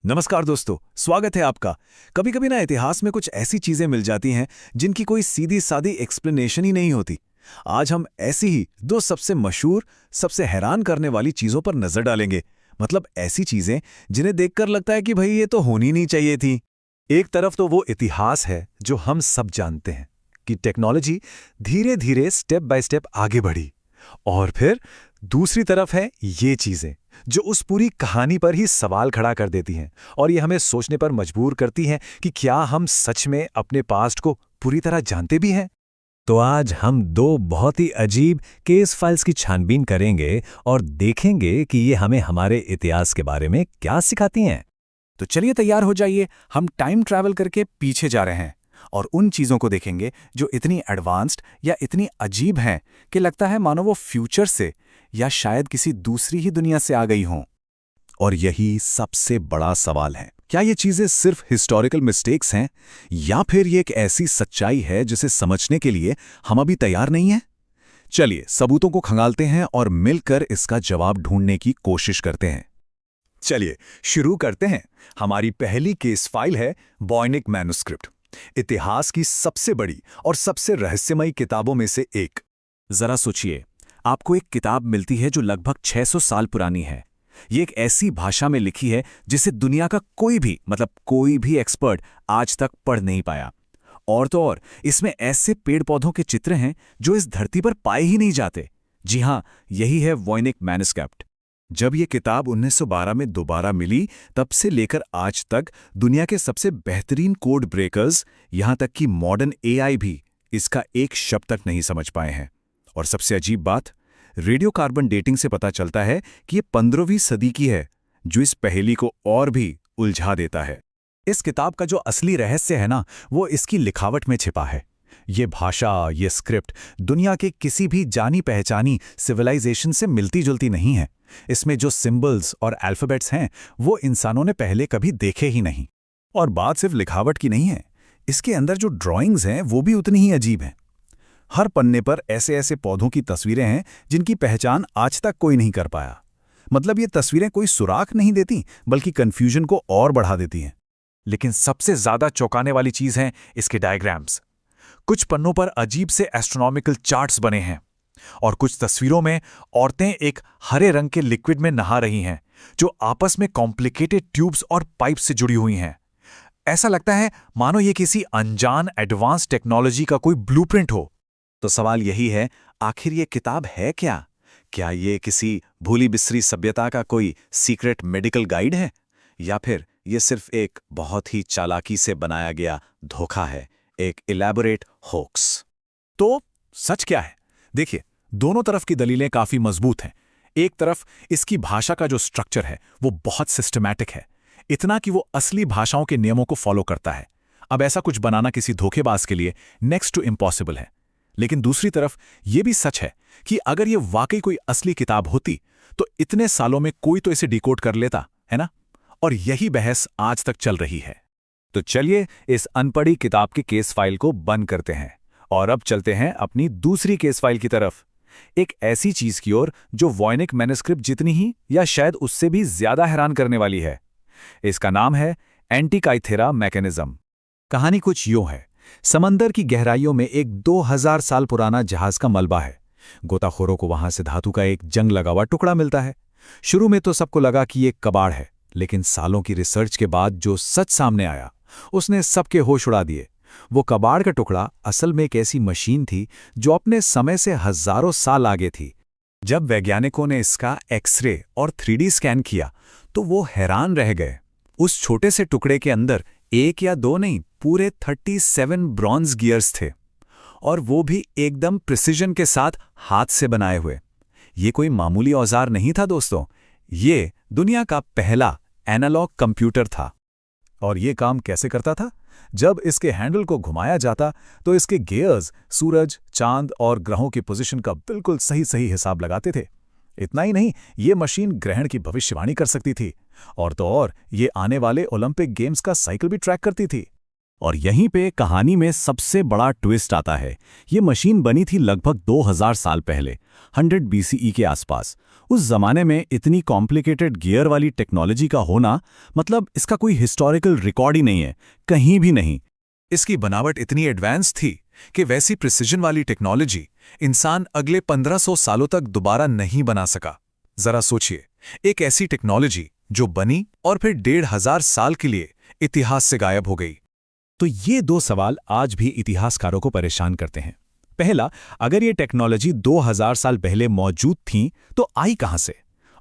नमस्कार दोस्तों, स्वागत है आपका। कभी कभी ना इतिहास में कुछ ऐसी चीजें मिल जाती हैं जिनकी कोई सीधी सादी एक्सप्लेनेशन ही नहीं होती। आज हम ऐसी ही दो सबसे मशहूर, सबसे हैरान करने वाली चीजों पर नजर डालेंगे। मतलब ऐसी चीजें जिन्हें देखकर लगता है कि भाई ये तो होनी नहीं चाहिए थी। एक तरफ तो वो इतिहास है जो हम सब जानते हैं कि टेक्नोलॉजी धीरे धीरे स्टेप बाय स्टेप आगे बढ़ी, और फिर दूसरी तरफ है ये चीजें जो उस पूरी कहानी पर ही सवाल खड़ा कर देती हैं और ये हमें सोचने पर मजबूर करती हैं कि क्या हम सच में अपने पास्ट को पूरी तरह जानते भी हैं। तो आज हम दो बहुत ही अजीब केस फाइल्स की छानबीन करेंगे और देखेंगे कि ये हमें हमारे इतिहास के बारे में क्या सिखाती हैं। तो चलिए तैयार हो जाइए, हम टाइम ट्रैवल करके पीछे जा रहे हैं और उन चीजों को देखेंगे जो इतनी एडवांस्ड या इतनी अजीब हैं कि लगता है मानो वो फ्यूचर से या शायद किसी दूसरी ही दुनिया से आ गई हों। और यही सबसे बड़ा सवाल है, क्या ये चीजें सिर्फ हिस्टोरिकल मिस्टेक्स हैं या फिर ये एक ऐसी सच्चाई है जिसे समझने के लिए हम अभी तैयार नहीं हैं। चलिए सबूतों को खंगालते हैं और मिलकर इसका जवाब ढूंढने की कोशिश करते हैं। चलिए शुरू करते हैं। हमारी पहली केस फाइल है वॉयनिक मैन्युस्क्रिप्ट, इतिहास की सबसे बड़ी और सबसे रहस्यमयी किताबों में से एक। जरा सोचिए, आपको एक किताब मिलती है जो लगभग 600 साल पुरानी है। ये एक ऐसी भाषा में लिखी है जिसे दुनिया का कोई भी एक्सपर्ट आज तक पढ़ नहीं पाया। और तो और इसमें ऐसे पेड़ पौधों के चित्र हैं जो इस धरती पर पाए ही नहीं जाते। जी हां, यही है वॉयनिक मैन्युस्क्रिप्ट। जब ये किताब 1912 में दोबारा मिली, तब से लेकर आज तक दुनिया के सबसे बेहतरीन कोड ब्रेकर्स, यहां तक कि मॉडर्न एआई भी इसका एक शब्द तक नहीं समझ पाए हैं। और सबसे अजीब बात, रेडियो कार्बन डेटिंग से पता चलता है कि ये 15वीं सदी की है, जो इस पहेली को और भी उलझा देता है। इस किताब का जो असली रहस्य है ना, वो इसकी लिखावट में छिपा है। ये भाषा, ये स्क्रिप्ट दुनिया के किसी भी जानी पहचानी सिविलाइजेशन से मिलती जुलती नहीं है। इसमें जो सिंबल्स और अल्फाबेट्स हैं वो इंसानों ने पहले कभी देखे ही नहीं। और बात सिर्फ लिखावट की नहीं है, इसके अंदर जो ड्राइंग्स हैं वो भी उतनी ही अजीब हैं। हर पन्ने पर ऐसे ऐसे पौधों की तस्वीरें हैं जिनकी पहचान आज तक कोई नहीं कर पाया। मतलब ये तस्वीरें कोई सुराख नहीं देती, बल्कि कंफ्यूजन को और बढ़ा देती हैं। लेकिन सबसे ज्यादा चौंकाने वाली चीज है इसके डायग्राम्स। कुछ पन्नों पर अजीब से एस्ट्रोनॉमिकल चार्ट्स बने हैं और कुछ तस्वीरों में औरतें एक हरे रंग के लिक्विड में नहा रही हैं जो आपस में कॉम्प्लिकेटेड ट्यूब्स और पाइप से जुड़ी हुई हैं। ऐसा लगता है मानो ये किसी अनजान एडवांस टेक्नोलॉजी का कोई ब्लूप्रिंट हो। तो सवाल यही है, आखिर ये किताब है क्या? क्या ये किसी भूली बिसरी सभ्यता का कोई सीक्रेट मेडिकल गाइड है, या फिर ये सिर्फ एक बहुत ही चालाकी से बनाया गया धोखा है, एक इलैबोरेट होक्स? तो सच क्या है? देखिए, दोनों तरफ की दलीलें काफी मजबूत हैं। एक तरफ इसकी भाषा का जो स्ट्रक्चर है वो बहुत सिस्टमैटिक है, इतना कि वो असली भाषाओं के नियमों को फॉलो करता है। अब ऐसा कुछ बनाना किसी धोखेबाज के लिए नेक्स्ट टू इम्पॉसिबल है। लेकिन दूसरी तरफ ये भी सच है कि अगर ये वाकई कोई असली किताब होती तो इतने सालों में कोई तो इसे डिकोड कर लेता, है ना? और यही बहस आज तक चल रही है। तो चलिए इस अनपढ़ी किताब की केस फाइल को बंद करते हैं और अब चलते हैं अपनी दूसरी केस फाइल की तरफ, एक ऐसी चीज की ओर जो वॉयनिक मैन्युस्क्रिप्ट जितनी ही या शायद उससे भी ज्यादा हैरान करने वाली है। इसका नाम है एंटिकाइथेरा मैकेनिज्म। कहानी कुछ यूं है, समंदर की गहराइयों में एक 2000 साल पुराना जहाज का मलबा है। गोताखोरों को वहां से धातु का एक जंग लगा हुआ टुकड़ा मिलता है। शुरू में तो सबको लगा कि ये कबाड़ है, लेकिन सालों की रिसर्च के बाद जो सच सामने आया उसने सबके होश उड़ा दिए। वो कबाड़ का टुकड़ा असल में एक ऐसी मशीन थी जो अपने समय से हजारों साल आगे थी। जब वैज्ञानिकों ने इसका एक्सरे और 3D स्कैन किया तो वो हैरान रह गए। उस छोटे से टुकड़े के अंदर एक या दो नहीं, पूरे 37 ब्रॉन्ज गियर्स थे, और वो भी एकदम प्रिसिजन के साथ हाथ से बनाए हुए। ये कोई मामूली औजार नहीं था दोस्तों, ये दुनिया का पहला एनालॉग कंप्यूटर था। और ये काम कैसे करता था? जब इसके हैंडल को घुमाया जाता तो इसके गियर्स सूरज, चांद और ग्रहों की पोजीशन का बिल्कुल सही सही हिसाब लगाते थे। इतना ही नहीं, ये मशीन ग्रहण की भविष्यवाणी कर सकती थी, और तो और ये आने वाले ओलंपिक गेम्स का साइकिल भी ट्रैक करती थी। और यहीं पे कहानी में सबसे बड़ा ट्विस्ट आता है। ये मशीन बनी थी लगभग 2000 साल पहले, 100 BCE के आसपास। उस जमाने में इतनी कॉम्प्लिकेटेड गियर वाली टेक्नोलॉजी का होना, मतलब इसका कोई हिस्टोरिकल रिकॉर्ड ही नहीं है, कहीं भी नहीं। इसकी बनावट इतनी एडवांस थी कि वैसी प्रिसिजन वाली टेक्नोलॉजी इंसान अगले 1500 सालों तक दोबारा नहीं बना सका। जरा सोचिए, एक ऐसी टेक्नोलॉजी जो बनी और फिर 1500 साल के लिए इतिहास से गायब हो गई। तो ये दो सवाल आज भी इतिहासकारों को परेशान करते हैं। पहला, अगर ये टेक्नोलॉजी 2000 साल पहले मौजूद थी तो आई कहां से?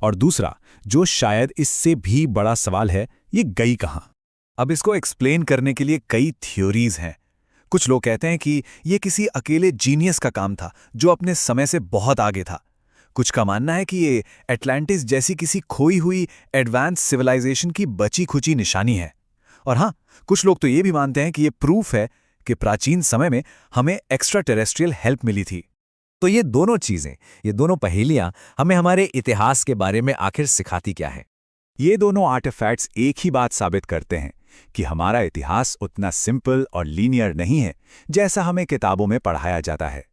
और दूसरा, जो शायद इससे भी बड़ा सवाल है, ये गई कहां? अब इसको एक्सप्लेन करने के लिए कई थ्योरीज हैं। कुछ लोग कहते हैं कि ये किसी अकेले जीनियस का काम था जो अपने समय से बहुत आगे था। कुछ का मानना है कि ये एटलांटिस जैसी किसी खोई हुई एडवांस सिविलाइजेशन की बची खुची निशानी है। और हाँ, कुछ लोग तो ये भी मानते हैं कि ये प्रूफ है कि प्राचीन समय में हमें एक्स्ट्रा टेरेस्ट्रियल हेल्प मिली थी। तो ये दोनों चीजें, ये दोनों पहेलियां हमें हमारे इतिहास के बारे में आखिर सिखाती क्या है? ये दोनों आर्टिफैक्ट्स एक ही बात साबित करते हैं कि हमारा इतिहास उतना सिंपल और लीनियर नहीं है जैसा हमें किताबों में पढ़ाया जाता है।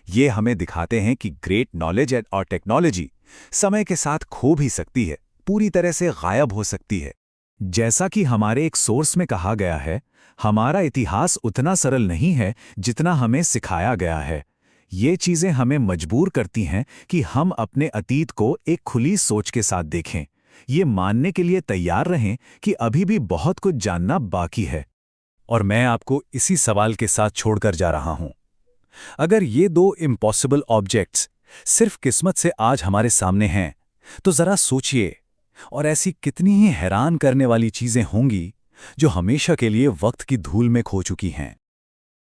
ये हमें दिखाते हैं कि ग्रेट नॉलेज और टेक्नोलॉजी समय के साथ खो भी सकती है, पूरी तरह से गायब हो सकती है। जैसा कि हमारे एक सोर्स में कहा गया है, हमारा इतिहास उतना सरल नहीं है जितना हमें सिखाया गया है। ये चीजें हमें मजबूर करती हैं कि हम अपने अतीत को एक खुली सोच के साथ देखें, ये मानने के लिए तैयार रहें कि अभी भी बहुत कुछ जानना बाकी है। और मैं आपको इसी सवाल के साथ छोड़कर जा रहा हूं। अगर ये दो इम्पॉसिबल ऑब्जेक्ट्स सिर्फ किस्मत से आज हमारे सामने हैं, तो जरा सोचिए, और ऐसी कितनी ही हैरान करने वाली चीजें होंगी जो हमेशा के लिए वक्त की धूल में खो चुकी हैं।